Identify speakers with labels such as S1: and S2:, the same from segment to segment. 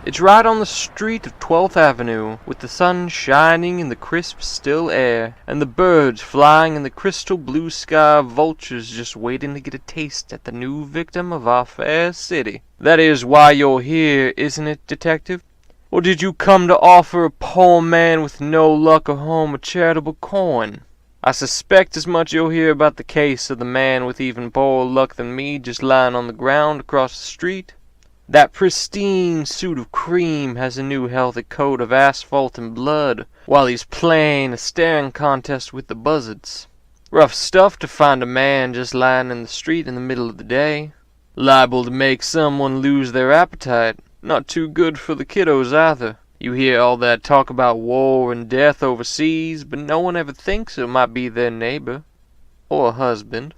S1: It's right on the street of 12th Avenue, with the sun shining in the crisp, still air, and the birds flying in the crystal blue sky, vultures just waiting to get a taste at the new victim of our fair city. That is why you're here, isn't it, detective? Or did you come to offer a poor man with no luck or home a charitable coin? I suspect as much you'll hear about the case of the man with even poorer luck than me just lying on the ground across the street. That pristine suit of cream has a new healthy coat of asphalt and blood, while he's playing a staring contest with the buzzards. Rough stuff to find a man just lying in the street in the middle of the day. Liable to make someone lose their appetite. Not too good for the kiddos either. You hear all that talk about war and death overseas, but no one ever thinks it might be their neighbor. Or a husband.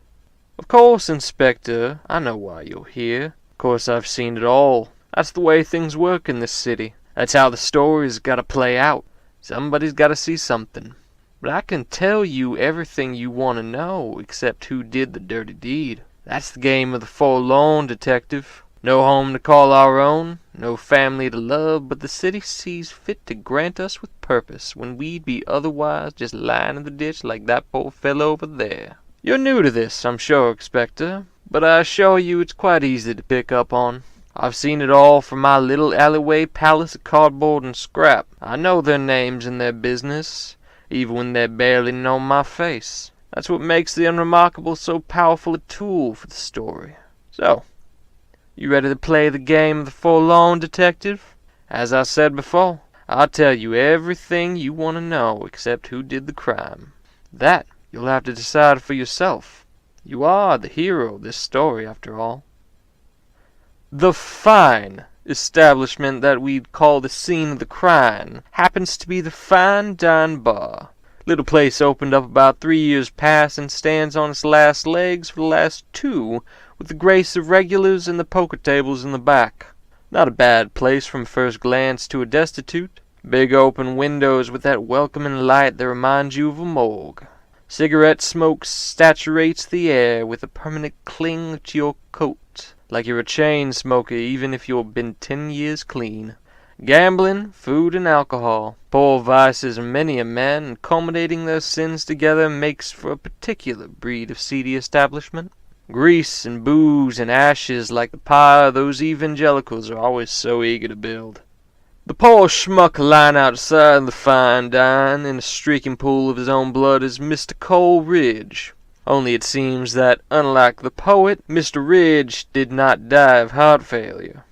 S1: Of course, Inspector, I know why you're here. Of course, I've seen it all. That's the way things work in this city. That's how the story's gotta play out. Somebody's gotta see something. But I can tell you everything you want to know, except who did the dirty deed. That's the game of the Forlorn, detective. No home to call our own, no family to love, but the city sees fit to grant us with purpose, when we'd be otherwise just lying in the ditch like that poor fellow over there. You're new to this, I'm sure, Inspector, but I assure you it's quite easy to pick up on. I've seen it all from my little alleyway palace of cardboard and scrap. I know their names and their business, even when they barely know my face. That's what makes the unremarkable so powerful a tool for the story. So, you ready to play the game of the Forlorn, detective? As I said before, I'll tell you everything you want to know except who did the crime. That you'll have to decide for yourself. You are the hero of this story, after all. The fine establishment that we'd call the scene of the crime happens to be the Fine Dine Bar. Little place opened up about 3 years past and stands on its last legs for the last 2, with the grace of regulars and the poker tables in the back. Not a bad place from first glance to a destitute. Big open windows with that welcoming light that reminds you of a morgue. Cigarette smoke saturates the air with a permanent cling to your coat, like you're a chain smoker even if you've been 10 years clean. Gambling, food, and alcohol, poor vices of many a man, and culminating their sins together makes for a particular breed of seedy establishment. Grease and booze and ashes like the pyre those evangelicals are always so eager to build. The poor schmuck lying outside the Fine Dine in a streaking pool of his own blood is Mr. Cole Ridge. Only it seems that, unlike the poet, Mr. Ridge did not die of heart failure.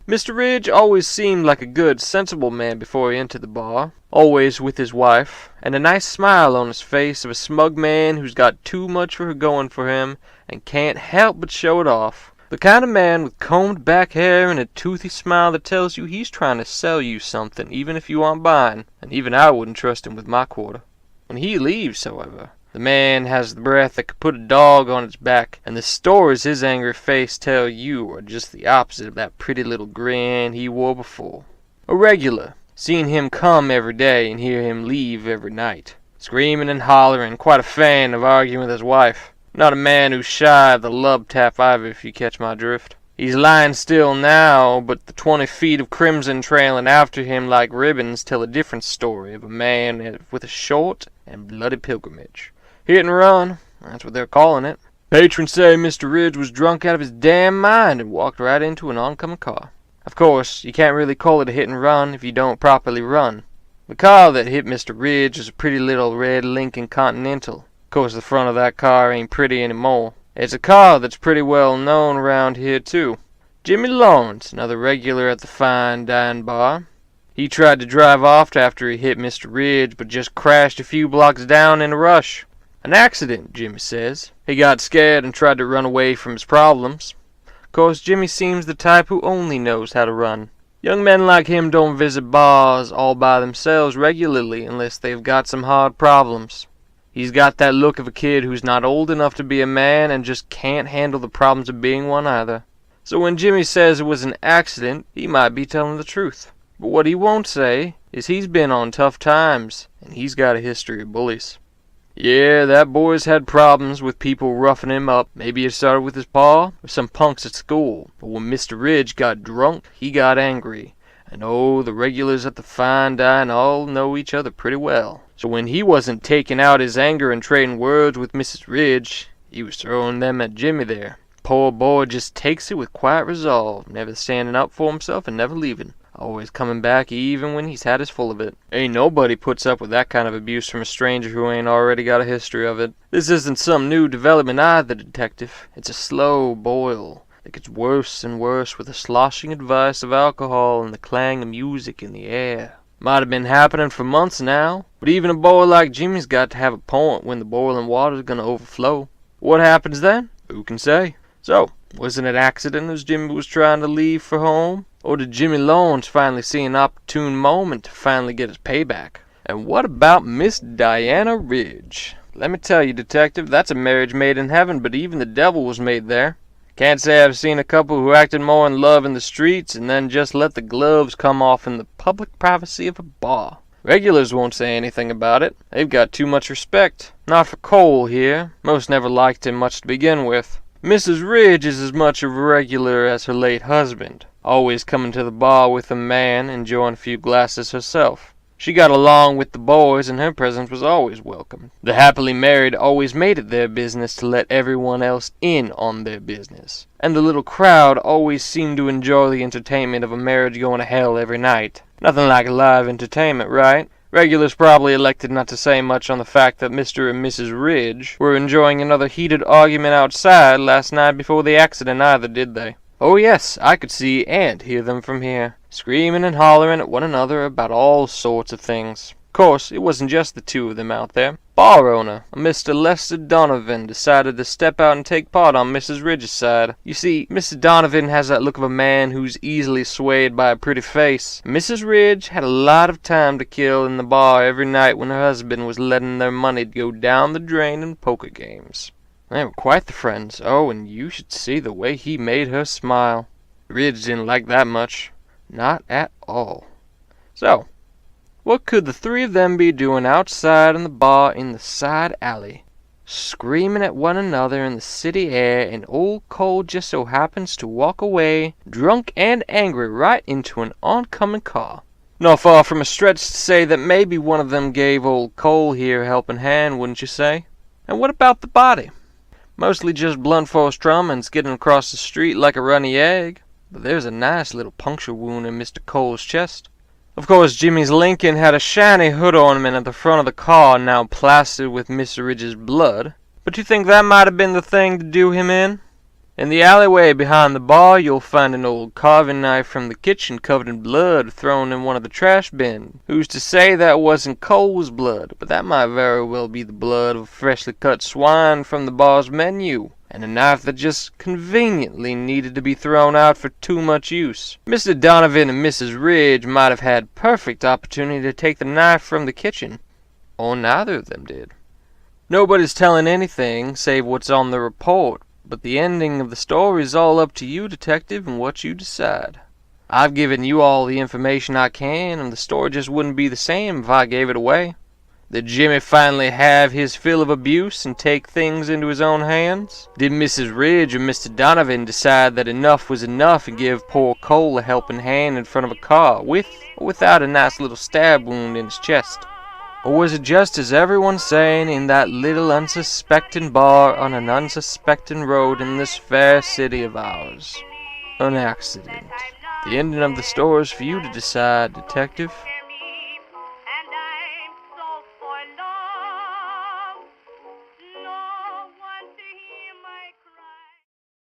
S1: Mr. Ridge always seemed like a good, sensible man before he entered the bar, always with his wife, and a nice smile on his face of a smug man who's got too much for her going for him and can't help but show it off. The kind of man with combed back hair and a toothy smile that tells you he's trying to sell you something even if you aren't buying, and even I wouldn't trust him with my quarter. When he leaves, however, the man has the breath that could put a dog on its back, and the stories his angry face tell you are just the opposite of that pretty little grin he wore before. A regular, seeing him come every day and hear him leave every night. Screaming and hollering, quite a fan of arguing with his wife. Not a man who's shy of the love tap either, if you catch my drift. He's lying still now, but the 20 feet of crimson trailing after him like ribbons tell a different story of a man with a short and bloody pilgrimage. Hit and run, that's what they're calling it. Patrons say Mr. Ridge was drunk out of his damn mind and walked right into an oncoming car. Of course, you can't really call it a hit and run if you don't properly run. The car that hit Mr. Ridge was a pretty little red Lincoln Continental. Of course, the front of that car ain't pretty anymore. It's a car that's pretty well known around here, too. Jimmy Lawrence, another regular at the Fine Dine Bar. He tried to drive off after he hit Mr. Ridge, but just crashed a few blocks down in a rush. An accident, Jimmy says. He got scared and tried to run away from his problems. Of course, Jimmy seems the type who only knows how to run. Young men like him don't visit bars all by themselves regularly unless they've got some hard problems. He's got that look of a kid who's not old enough to be a man and just can't handle the problems of being one either. So when Jimmy says it was an accident, he might be telling the truth. But what he won't say is he's been on tough times, and he's got a history of bullies. Yeah, that boy's had problems with people roughing him up. Maybe it started with his pa or some punks at school. But when Mr. Ridge got drunk, he got angry. And oh, the regulars at the fine dine all know each other pretty well. So when he wasn't taking out his anger and trading words with Mrs. Ridge, he was throwing them at Jimmy there. Poor boy just takes it with quiet resolve, never standing up for himself and never leaving. Always coming back even when he's had his full of it. Ain't nobody puts up with that kind of abuse from a stranger who ain't already got a history of it. This isn't some new development either, detective. It's a slow boil that gets worse and worse with the sloshing advice of alcohol and the clang of music in the air. Might have been happening for months now, but even a boy like Jimmy's got to have a point when the boiling water's gonna overflow. What happens then? Who can say? So, was it an accident as Jimmy was trying to leave for home? Or did Jimmy Lawrence finally see an opportune moment to finally get his payback? And what about Miss Diana Ridge? Let me tell you, detective, that's a marriage made in heaven, but even the devil was made there. Can't say I've seen a couple who acted more in love in the streets and then just let the gloves come off in the public privacy of a bar. Regulars won't say anything about it. They've got too much respect. Not for Cole here. Most never liked him much to begin with. Mrs. Ridge is as much of a regular as her late husband, always coming to the bar with a man, enjoying a few glasses herself. She got along with the boys, and her presence was always welcome. The happily married always made it their business to let everyone else in on their business, and the little crowd always seemed to enjoy the entertainment of a marriage going to hell every night. Nothing like live entertainment, right? Regulars probably elected not to say much on the fact that Mr. and Mrs. Ridge were enjoying another heated argument outside last night before the accident either, did they? Oh yes, I could see and hear them from here, screaming and hollering at one another about all sorts of things. Of course, it wasn't just the two of them out there. Bar owner, a Mr. Lester Donovan, decided to step out and take part on Mrs. Ridge's side. You see, Mr. Donovan has that look of a man who's easily swayed by a pretty face. Mrs. Ridge had a lot of time to kill in the bar every night when her husband was letting their money go down the drain in poker games. They were quite the friends. Oh, and you should see the way he made her smile. Ridge didn't like that much. Not at all. So, what could the three of them be doing outside in the bar in the side alley, screaming at one another in the city air, and old Cole just so happens to walk away, drunk and angry, right into an oncoming car? Not far from a stretch to say that maybe one of them gave old Cole here a helping hand, wouldn't you say? And what about the body? Mostly just blunt force trauma and skidding across the street like a runny egg, but there's a nice little puncture wound in Mr. Cole's chest. Of course, Jimmy's Lincoln had a shiny hood ornament at the front of the car, now plastered with Miss Ridge's blood. But you think that might have been the thing to do him in? In the alleyway behind the bar, you'll find an old carving knife from the kitchen covered in blood thrown in one of the trash bins. Who's to say that wasn't Cole's blood, but that might very well be the blood of freshly cut swine from the bar's menu, and a knife that just conveniently needed to be thrown out for too much use. Mr. Donovan and Mrs. Ridge might have had perfect opportunity to take the knife from the kitchen, or neither of them did. Nobody's telling anything save what's on the report, but the ending of the story is all up to you, detective, and what you decide. I've given you all the information I can, and the story just wouldn't be the same if I gave it away. Did Jimmy finally have his fill of abuse and take things into his own hands? Did Mrs. Ridge or Mr. Donovan decide that enough was enough and give poor Cole a helping hand in front of a car, with or without a nice little stab wound in his chest? Or was it just as everyone's saying in that little unsuspecting bar on an unsuspecting road in this fair city of ours? An accident. The ending of the story is for you to decide, detective.